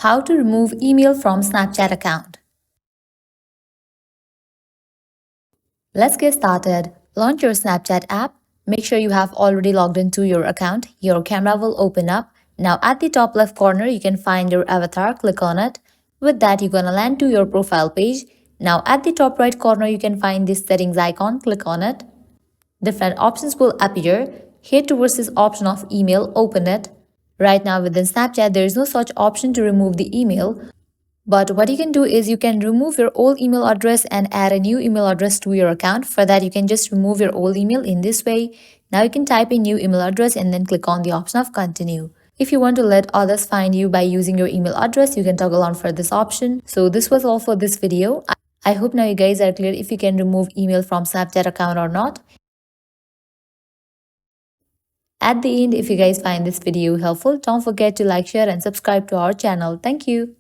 How to remove email from Snapchat account. Let's get started. Launch your Snapchat app. Make sure you have already logged into your account. Your camera will open up. Now at the top left corner, you can find your avatar. Click on it. With that, you're gonna land to your profile page. Now at the top right corner, you can find this settings icon. Click on it. Different options will appear. Head towards this option of email. Open it. Right now within Snapchat, there is no such option to remove the email. But what you can do is you can remove your old email address and add a new email address to your account. For that, you can just remove your old email in this way. Now you can type in new email address and then click on the option of continue. If you want to let others find you by using your email address, you can toggle on for this option. So this was all for this video. I hope now you guys are clear if you can remove email from Snapchat account or not. At the end, if you guys find this video helpful, don't forget to like, share and subscribe to our channel. Thank you.